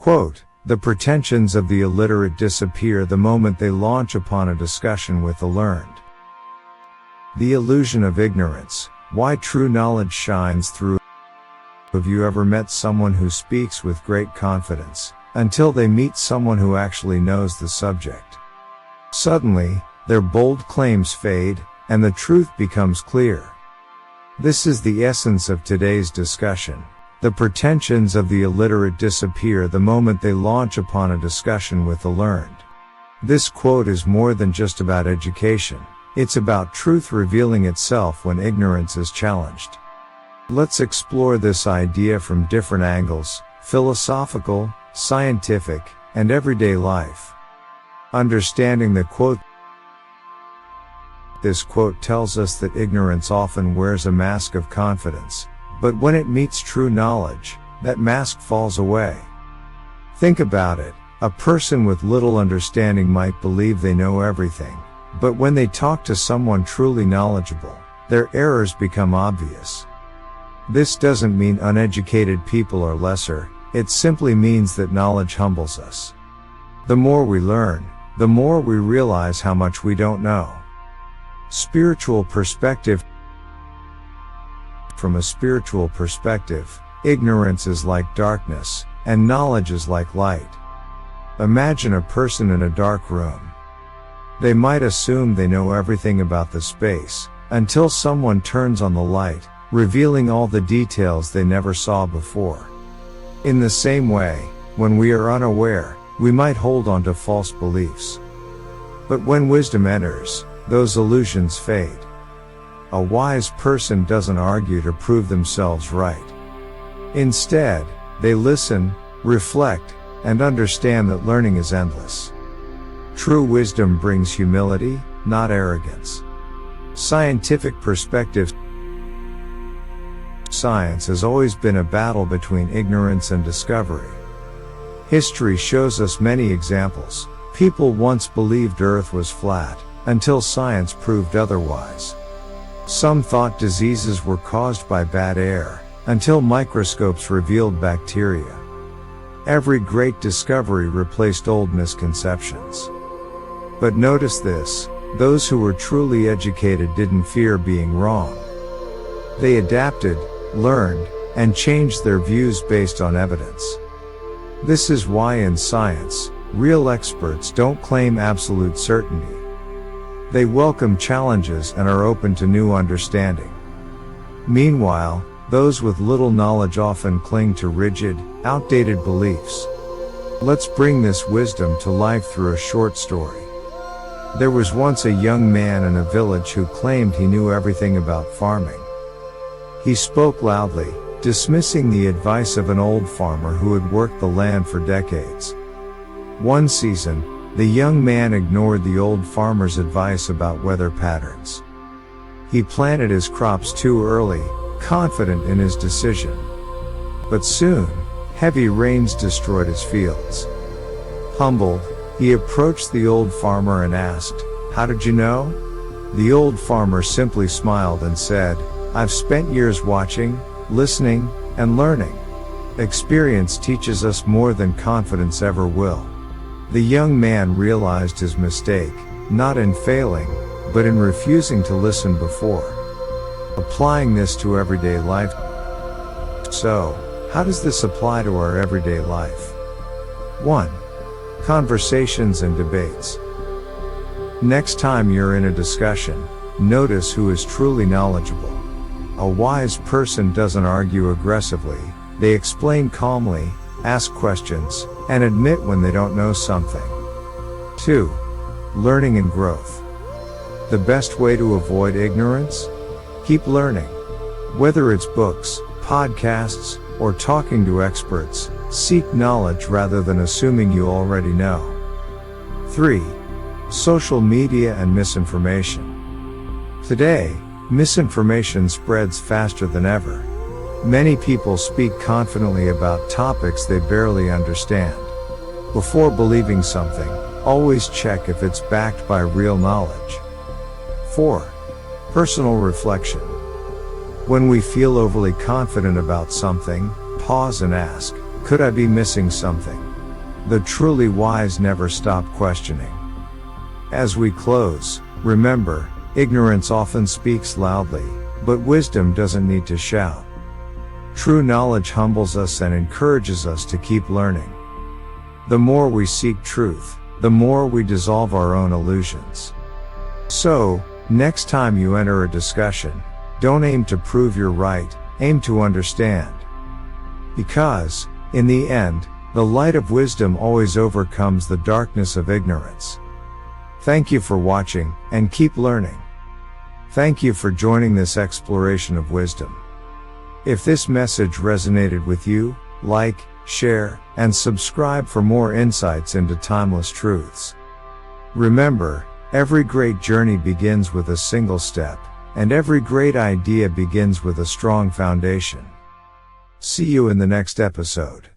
Quote, "The pretensions of the illiterate disappear the moment they launch upon a discussion with the learned." The illusion of ignorance, why true knowledge shines through. Have you ever met someone who speaks with great confidence, until they meet someone who actually knows the subject? Suddenly, their bold claims fade, and the truth becomes clear. This is the essence of today's discussion. The pretensions of the illiterate disappear the moment they launch upon a discussion with the learned. This quote is more than just about education. It's about truth revealing itself when ignorance is challenged. Let's explore this idea from different angles: philosophical, scientific, and everyday life. Understanding the quote. This quote tells us that ignorance often wears a mask of confidence, but when it meets true knowledge, that mask falls away. Think about it. A person with little understanding might believe they know everything, but when they talk to someone truly knowledgeable, their errors become obvious. This doesn't mean uneducated people are lesser, it simply means that knowledge humbles us. The more we learn, the more we realize how much we don't know. Spiritual perspective. From a spiritual perspective, ignorance is like darkness, and knowledge is like light. Imagine a person in a dark room. They might assume they know everything about the space, until someone turns on the light, revealing all the details they never saw before. In the same way, when we are unaware, we might hold on to false beliefs. But when wisdom enters, those illusions fade. A wise person doesn't argue to prove themselves right. Instead, they listen, reflect, and understand that learning is endless. True wisdom brings humility, not arrogance. Scientific perspective. Science has always been a battle between ignorance and discovery. History shows us many examples. People once believed Earth was flat, until science proved otherwise. Some thought diseases were caused by bad air, until microscopes revealed bacteria. Every great discovery replaced old misconceptions. But notice this, those who were truly educated didn't fear being wrong. They adapted, learned, and changed their views based on evidence. This is why in science, real experts don't claim absolute certainty. They welcome challenges and are open to new understanding. Meanwhile, those with little knowledge often cling to rigid, outdated beliefs. Let's bring this wisdom to life through a short story. There was once a young man in a village who claimed he knew everything about farming. He spoke loudly, dismissing the advice of an old farmer who had worked the land for decades. One season, the young man ignored the old farmer's advice about weather patterns. He planted his crops too early, confident in his decision. But soon, heavy rains destroyed his fields. Humbled, he approached the old farmer and asked, "How did you know?" The old farmer simply smiled and said, "I've spent years watching, listening, and learning. Experience teaches us more than confidence ever will." The young man realized his mistake, not in failing, but in refusing to listen before. Applying this to everyday life. So, how does this apply to our everyday life? 1. Conversations and debates. Next time you're in a discussion, notice who is truly knowledgeable. A wise person doesn't argue aggressively, they explain calmly, ask questions, and admit when they don't know something. 2. Learning and growth. The best way to avoid ignorance? Keep learning. Whether it's books, podcasts, or talking to experts, seek knowledge rather than assuming you already know. 3. Social media and misinformation. Today, misinformation spreads faster than ever. Many people speak confidently about topics they barely understand. Before believing something, always check if it's backed by real knowledge. 4. Personal reflection. When we feel overly confident about something, pause and ask, could I be missing something? The truly wise never stop questioning. As we close, remember, ignorance often speaks loudly, but wisdom doesn't need to shout. True knowledge humbles us and encourages us to keep learning. The more we seek truth, the more we dissolve our own illusions. So, next time you enter a discussion, don't aim to prove you're right, aim to understand. Because, in the end, the light of wisdom always overcomes the darkness of ignorance. Thank you for watching, and keep learning. Thank you for joining this exploration of wisdom. If this message resonated with you, like, share, and subscribe for more insights into timeless truths. Remember, every great journey begins with a single step, and every great idea begins with a strong foundation. See you in the next episode.